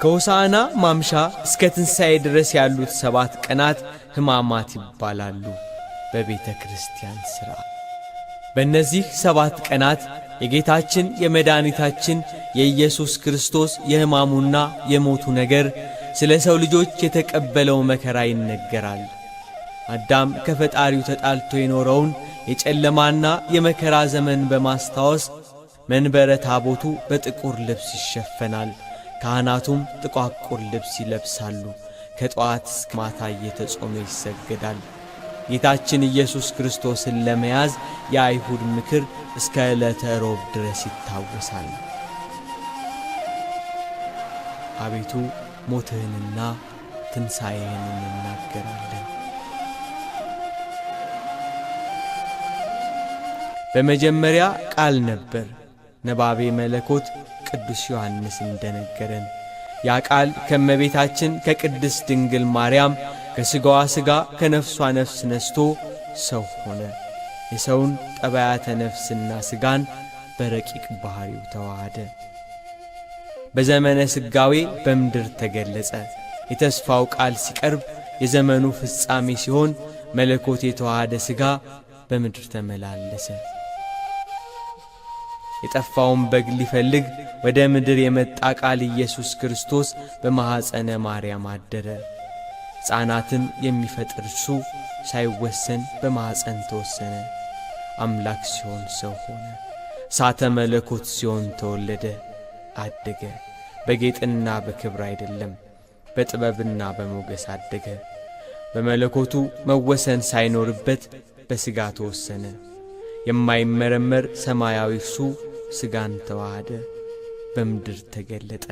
ከሆሳዕና ማምሻ እስከ ትንሣኤ ድረስ ያሉት 7 ቀናት ሕማማት ይባላሉ በቤተ ክርስቲያን ሥርዓት። በእነዚህ 7 ቀናት የጌታችን የመድኃኒታችን የኢየሱስ ክርስቶስ የሕማሙና የሞቱ ነገር ስለ ሰው ልጆች የተቀበለው መከራ ይነገራል። አዳም ከፈጣሪው ተጣልቶ የኖረውን የጨለማና የመከራ ዘመን በማስታወስ መንበረ ታቦቱ በጥቁር ልብስ ይሸፈናል። ካህናቱም ጥቋቁር ልብስ ይለብሳሉ። ከጠዋት እስከ ማታ እየተጾመ ይሰገዳል። ጌታችን ኢየሱስ ክርስቶስን ለመያዝ የአይሁድ ምክር እስከ ዕለተ ሮብ ድረስ ይታወሳል። አቤቱ ሞትህንና ትንሣኤህን እንናገራለን። በመጀመሪያ ቃል ነበር። ነባቤ መለኮት ቅዱስ ዮሐንስ እንደነገረን ያ ቃል ከመቤታችን ከቅድስት ድንግል ማርያም ከሥጋዋ ሥጋ ከነፍሷ ነፍስ ነስቶ ሰው ሆነ። የሰውን ጠባያተ ነፍስና ሥጋን በረቂቅ ባሕሪው ተዋሃደ። በዘመነ ሥጋዌ በምድር ተገለጸ። የተስፋው ቃል ሲቀርብ የዘመኑ ፍጻሜ ሲሆን መለኮት የተዋሃደ ሥጋ በምድር ተመላለሰ። የጠፋውን በግ ሊፈልግ ወደ ምድር የመጣ ቃል ኢየሱስ ክርስቶስ በማኅፀነ ማርያም አደረ። ሕፃናትን የሚፈጥር እርሱ ሳይወሰን በማኅፀን ተወሰነ። አምላክ ሲሆን ሰው ሆነ። እሳተ መለኮት ሲሆን ተወለደ፣ አደገ። በጌጥና በክብር አይደለም፣ በጥበብና በሞገስ አደገ። በመለኮቱ መወሰን ሳይኖርበት በሥጋ ተወሰነ። የማይመረመር ሰማያዊ እርሱ ሥጋን ተዋሃደ፣ በምድር ተገለጠ፣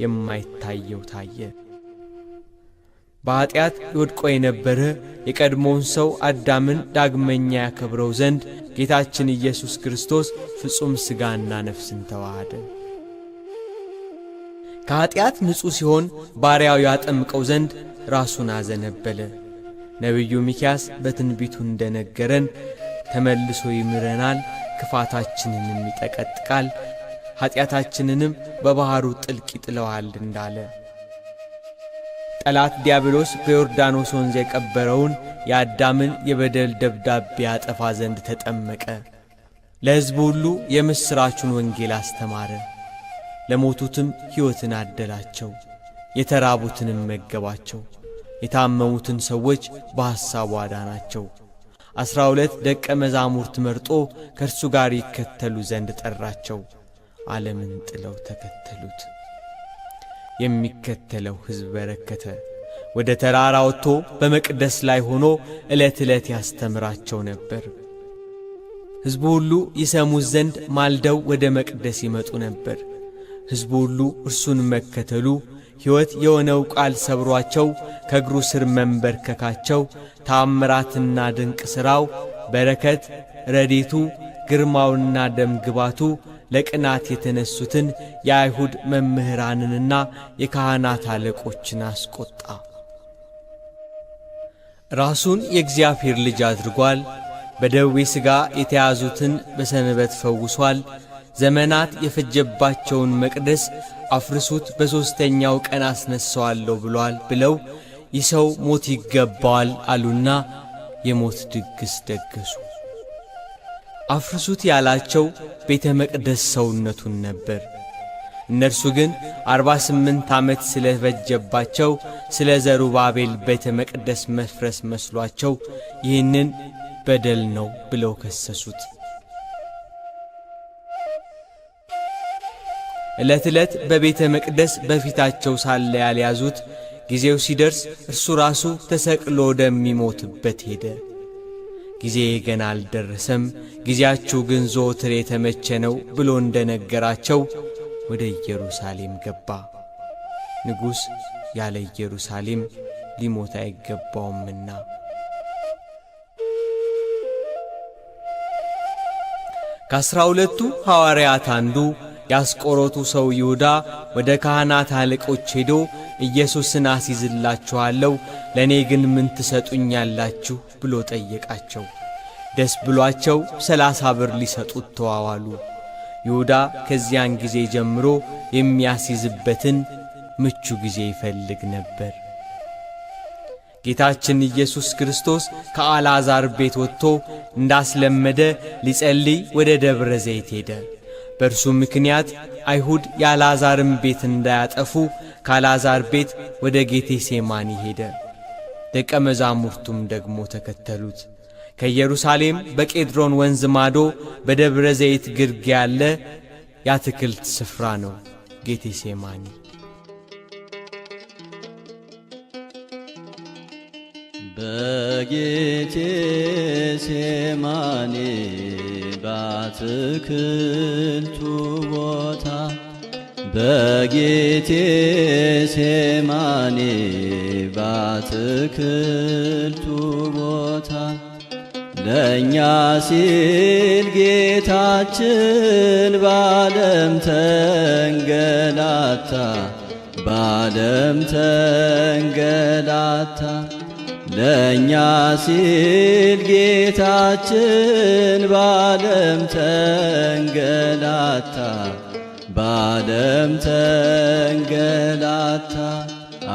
የማይታየው ታየ። በኀጢአት ወድቆ የነበረ የቀድሞውን ሰው አዳምን ዳግመኛ ያከብረው ዘንድ ጌታችን ኢየሱስ ክርስቶስ ፍጹም ሥጋና ነፍስን ተዋሃደ። ከኀጢአት ንጹሕ ሲሆን ባሪያው ያጠምቀው ዘንድ ራሱን አዘነበለ። ነቢዩ ሚክያስ በትንቢቱ እንደነገረን ተመልሶ ይምረናል፣ ክፋታችንንም ይጠቀጥቃል፣ ኀጢአታችንንም በባሕሩ ጥልቅ ይጥለዋል እንዳለ። ጠላት ዲያብሎስ በዮርዳኖስ ወንዝ የቀበረውን የአዳምን የበደል ደብዳቤ ያጠፋ ዘንድ ተጠመቀ። ለሕዝቡ ሁሉ የምሥራቹን ወንጌል አስተማረ። ለሞቱትም ሕይወትን አደላቸው፣ የተራቡትንም መገባቸው፣ የታመሙትን ሰዎች በሐሳቡ አዳናቸው። 12 ደቀ መዛሙርት መርጦ ከእርሱ ጋር ይከተሉ ዘንድ ጠራቸው። ዓለምን ጥለው ተከተሉት። የሚከተለው ሕዝብ በረከተ። ወደ ተራራ ወጥቶ በመቅደስ ላይ ሆኖ ዕለት ዕለት ያስተምራቸው ነበር። ሕዝቡ ሁሉ ይሰሙት ዘንድ ማልደው ወደ መቅደስ ይመጡ ነበር። ሕዝቡ ሁሉ እርሱን መከተሉ ሕይወት የሆነው ቃል ሰብሯቸው ከእግሩ ስር መንበርከካቸው ታምራትና ድንቅ ሥራው በረከት ረዴቱ ግርማውና ደም ግባቱ ለቅናት የተነሱትን የአይሁድ መምህራንንና የካህናት አለቆችን አስቆጣ። ራሱን የእግዚአብሔር ልጅ አድርጓል። በደዌ ሥጋ የተያዙትን በሰንበት ፈውሷል። ዘመናት የፈጀባቸውን መቅደስ አፍርሱት በሦስተኛው ቀን አስነሣዋለሁ ብሏል ብለው ይህ ሰው ሞት ይገባዋል አሉና የሞት ድግስ ደገሱ። አፍርሱት ያላቸው ቤተ መቅደስ ሰውነቱን ነበር። እነርሱ ግን 48 ዓመት ስለፈጀባቸው ስለ ዘሩባቤል ቤተ መቅደስ መፍረስ መስሏቸው ይህንን በደል ነው ብለው ከሰሱት። ዕለት ዕለት በቤተ መቅደስ በፊታቸው ሳለ ያልያዙት ጊዜው ሲደርስ እርሱ ራሱ ተሰቅሎ ወደሚሞትበት ሄደ። ጊዜ ገና አልደረሰም፣ ጊዜያችሁ ግን ዘወትር የተመቸ ነው ብሎ እንደነገራቸው ወደ ኢየሩሳሌም ገባ። ንጉሥ ያለ ኢየሩሳሌም ሊሞት አይገባውምና። ከ12ቱ ሐዋርያት አንዱ ያስቆሮቱ ሰው ይሁዳ ወደ ካህናት አለቆች ሄዶ ኢየሱስን አስይዝላችኋለሁ፣ ለእኔ ግን ምን ትሰጡኛላችሁ ብሎ ጠየቃቸው። ደስ ብሏቸው 30 ብር ሊሰጡት ተዋዋሉ። ይሁዳ ከዚያን ጊዜ ጀምሮ የሚያስይዝበትን ምቹ ጊዜ ይፈልግ ነበር። ጌታችን ኢየሱስ ክርስቶስ ከአልዓዛር ቤት ወጥቶ እንዳስለመደ ሊጸልይ ወደ ደብረ ዘይት ሄደ። በእርሱ ምክንያት አይሁድ የአልዓዛርን ቤት እንዳያጠፉ ከአልዓዛር ቤት ወደ ጌቴሴማኒ ሄደ። ደቀ መዛሙርቱም ደግሞ ተከተሉት። ከኢየሩሳሌም በቄድሮን ወንዝ ማዶ በደብረ ዘይት ግርጌ ያለ የአትክልት ስፍራ ነው ጌቴሴማኒ። በጌቴሴማኒ በአትክልቱ ቦታ በጌቴሴማኒ በአትክልቱ ቦታ ለእኛ ሲል ጌታችን በዓለም ተንገላታ በዓለም ተንገላታ ለእኛ ሲል ጌታችን በዓለም ተንገላታ በዓለም ተንገላታ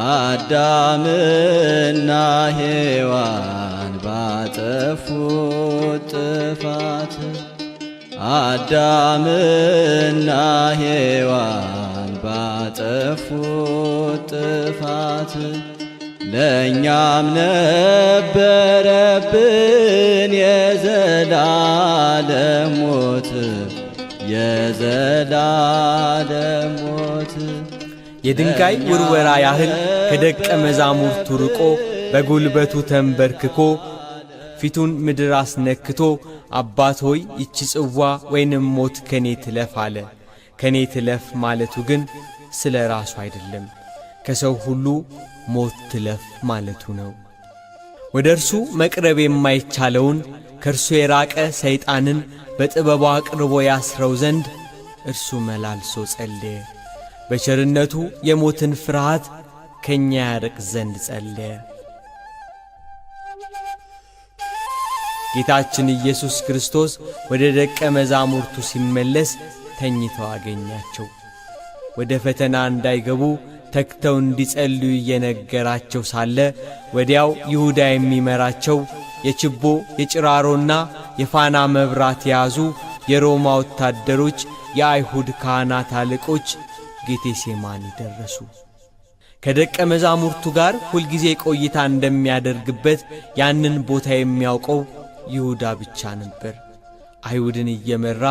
አዳምና ሔዋን ባጠፉት ጥፋት አዳምና ሔዋን ባጠፉት ጥፋት ለእኛም ነበረብን የዘላለም ሞት የዘላለም ሞት። የድንጋይ ውርወራ ያህል ከደቀ መዛሙርቱ ርቆ በጉልበቱ ተንበርክኮ ፊቱን ምድር አስነክቶ አባት ሆይ ይቺ ጽዋ ወይንም ሞት ከኔ ትለፍ አለ። ከኔ ትለፍ ማለቱ ግን ስለ ራሱ አይደለም፣ ከሰው ሁሉ ሞት ትለፍ ማለቱ ነው። ወደ እርሱ መቅረብ የማይቻለውን ከእርሱ የራቀ ሰይጣንን በጥበቡ አቅርቦ ያስረው ዘንድ እርሱ መላልሶ ጸለየ። በቸርነቱ የሞትን ፍርሃት ከኛ ያርቅ ዘንድ ጸለየ። ጌታችን ኢየሱስ ክርስቶስ ወደ ደቀ መዛሙርቱ ሲመለስ ተኝተው አገኛቸው። ወደ ፈተና እንዳይገቡ ተክተው እንዲጸልዩ እየነገራቸው ሳለ ወዲያው ይሁዳ የሚመራቸው የችቦ የጭራሮና የፋና መብራት የያዙ የሮማ ወታደሮች የአይሁድ ካህናት አለቆች ጌቴሴማኒ ደረሱ። ከደቀ መዛሙርቱ ጋር ሁልጊዜ ቆይታ እንደሚያደርግበት ያንን ቦታ የሚያውቀው ይሁዳ ብቻ ነበር። አይሁድን እየመራ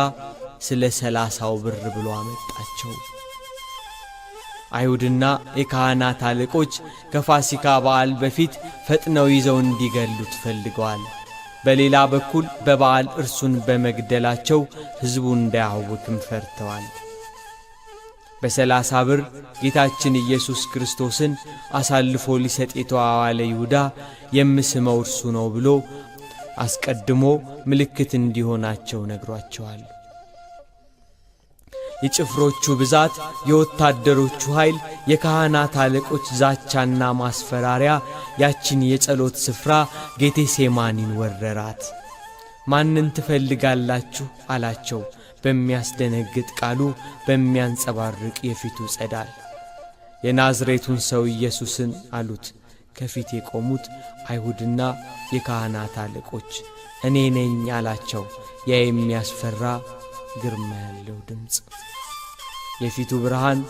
ስለ 30 ብር ብሎ አመጣቸው። አይሁድና የካህናት አለቆች ከፋሲካ በዓል በፊት ፈጥነው ይዘው እንዲገሉት ፈልገዋል። በሌላ በኩል በበዓል እርሱን በመግደላቸው ሕዝቡ እንዳያውክም ፈርተዋል። በ30 ብር ጌታችን ኢየሱስ ክርስቶስን አሳልፎ ሊሰጥ የተዋዋለ ይሁዳ የምስመው እርሱ ነው ብሎ አስቀድሞ ምልክት እንዲሆናቸው ነግሯቸዋል። የጭፍሮቹ ብዛት፣ የወታደሮቹ ኃይል፣ የካህናት አለቆች ዛቻና ማስፈራሪያ ያችን የጸሎት ስፍራ ጌቴሴማኒን ወረራት። ማንን ትፈልጋላችሁ አላቸው በሚያስደነግጥ ቃሉ፣ በሚያንጸባርቅ የፊቱ ጸዳል። የናዝሬቱን ሰው ኢየሱስን አሉት። ከፊት የቆሙት አይሁድና የካህናት አለቆች። እኔ ነኝ አላቸው። ያ የሚያስፈራ ግርማ ያለው ድምፅ፣ የፊቱ ብርሃን፣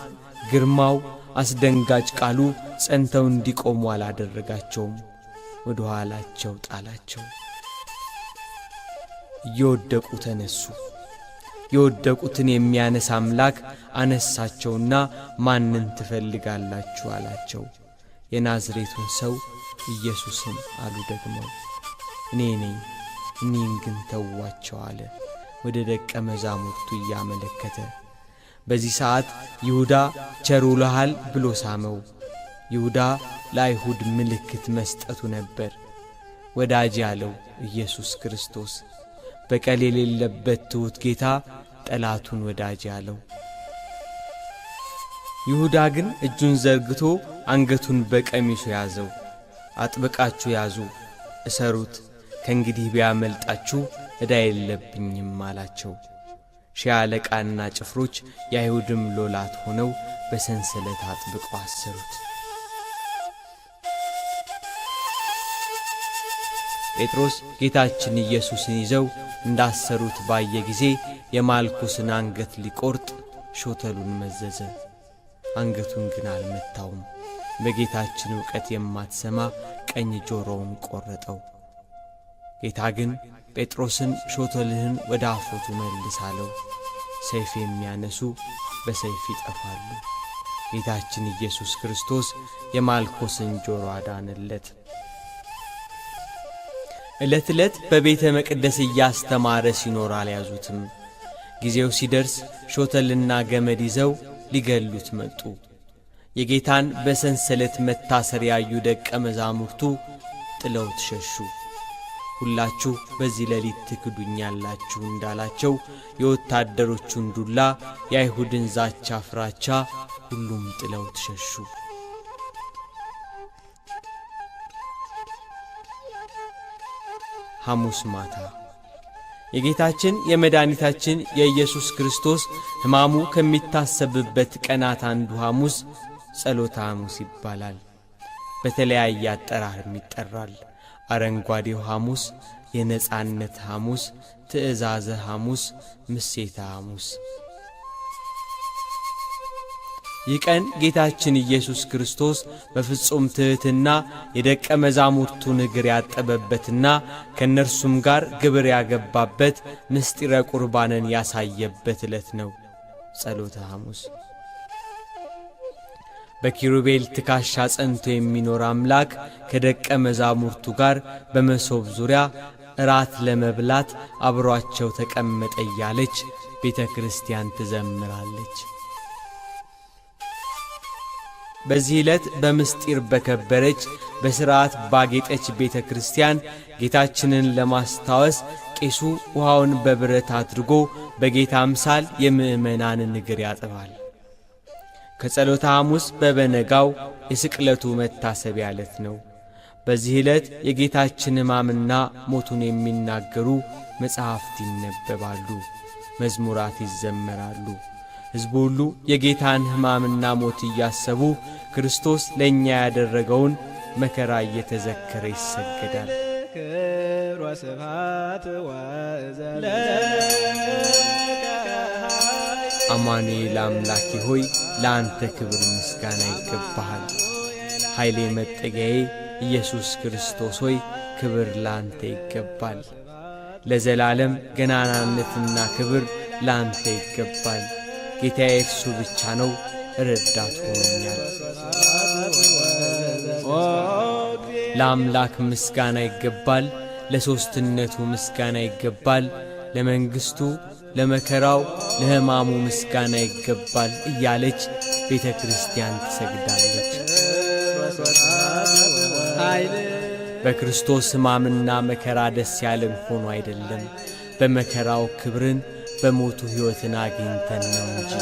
ግርማው፣ አስደንጋጭ ቃሉ ጸንተው እንዲቆሙ አላደረጋቸውም። ወደ ኋላቸው ጣላቸው። እየወደቁ ተነሱ። የወደቁትን የሚያነሳ አምላክ አነሳቸውና ማንን ትፈልጋላችሁ አላቸው። የናዝሬቱን ሰው ኢየሱስን አሉ። ደግሞ እኔ ነኝ፣ እኔን ግን ተዋቸው አለ ወደ ደቀ መዛሙርቱ እያመለከተ። በዚህ ሰዓት ይሁዳ ቸር ውለሃል ብሎ ሳመው። ይሁዳ ለአይሁድ ምልክት መስጠቱ ነበር። ወዳጅ ያለው ኢየሱስ ክርስቶስ በቀል የሌለበት ትሑት ጌታ ጠላቱን ወዳጅ ያለው። ይሁዳ ግን እጁን ዘርግቶ አንገቱን በቀሚሱ ያዘው። አጥብቃችሁ ያዙ፣ እሰሩት፣ ከእንግዲህ ቢያመልጣችሁ ዕዳ የለብኝም አላቸው። ሺህ አለቃና ጭፍሮች የአይሁድም ሎላት ሆነው በሰንሰለት አጥብቀው አሰሩት። ጴጥሮስ ጌታችን ኢየሱስን ይዘው እንዳሰሩት ባየ ጊዜ የማልኩስን አንገት ሊቆርጥ ሾተሉን መዘዘ። አንገቱን ግን አልመታውም። በጌታችን ዕውቀት የማትሰማ ቀኝ ጆሮውን ቆረጠው። ጌታ ግን ጴጥሮስን ሾተልህን ወደ አፎቱ መልስ አለው። ሰይፍ የሚያነሱ በሰይፍ ይጠፋሉ። ጌታችን ኢየሱስ ክርስቶስ የማልኮስን ጆሮ አዳነለት። ዕለት ዕለት በቤተ መቅደስ እያስተማረ ሲኖር አልያዙትም። ጊዜው ሲደርስ ሾተልና ገመድ ይዘው ሊገሉት መጡ። የጌታን በሰንሰለት መታሰር ያዩ ደቀ መዛሙርቱ ጥለውት ሸሹ። ሁላችሁ በዚህ ሌሊት ትክዱኛላችሁ እንዳላቸው የወታደሮቹን ዱላ፣ የአይሁድን ዛቻ ፍራቻ ሁሉም ጥለውት ሸሹ። ሐሙስ ማታ የጌታችን የመድኃኒታችን የኢየሱስ ክርስቶስ ሕማሙ ከሚታሰብበት ቀናት አንዱ ሐሙስ ጸሎተ ሐሙስ ይባላል። በተለያየ አጠራርም ይጠራል። አረንጓዴው ሐሙስ፣ የነጻነት ሐሙስ፣ ትእዛዘ ሐሙስ፣ ምሴተ ሐሙስ። ይህ ቀን ጌታችን ኢየሱስ ክርስቶስ በፍጹም ትሕትና የደቀ መዛሙርቱን እግር ያጠበበትና ከእነርሱም ጋር ግብር ያገባበት ምስጢረ ቁርባንን ያሳየበት ዕለት ነው። ጸሎተ ሐሙስ። በኪሩቤል ትካሻ ጸንቶ የሚኖር አምላክ ከደቀ መዛሙርቱ ጋር በመሶብ ዙሪያ እራት ለመብላት አብሮአቸው ተቀመጠ እያለች ቤተ ክርስቲያን ትዘምራለች። በዚህ ዕለት በምስጢር በከበረች በሥርዓት ባጌጠች ቤተ ክርስቲያን ጌታችንን ለማስታወስ ቄሱ ውሃውን በብረት አድርጎ በጌታ አምሳል የምእመናንን እግር ያጥባል። ከጸሎተ ሐሙስ በበነጋው የስቅለቱ መታሰቢያ ዕለት ነው። በዚህ ዕለት የጌታችን ሕማምና ሞቱን የሚናገሩ መጻሕፍት ይነበባሉ፣ መዝሙራት ይዘመራሉ። ሕዝቡ ሁሉ የጌታን ሕማምና ሞት እያሰቡ ክርስቶስ ለእኛ ያደረገውን መከራ እየተዘከረ ይሰገዳል። አማኑኤል አምላኬ ሆይ ለአንተ ክብር ምስጋና ይገባሃል። ኃይሌ መጠጊያዬ ኢየሱስ ክርስቶስ ሆይ ክብር ለአንተ ይገባል። ለዘላለም ገናናነትና ክብር ለአንተ ይገባል። ጌታዬ እርሱ ብቻ ነው፣ ረዳት ሆኖኛል። ለአምላክ ምስጋና ይገባል፣ ለሦስትነቱ ምስጋና ይገባል፣ ለመንግሥቱ፣ ለመከራው፣ ለሕማሙ ምስጋና ይገባል እያለች ቤተ ክርስቲያን ትሰግዳለች። በክርስቶስ ሕማምና መከራ ደስ ያለን ሆኖ አይደለም፣ በመከራው ክብርን በሞቱ ሕይወትን አግኝተን ነው እንጂ።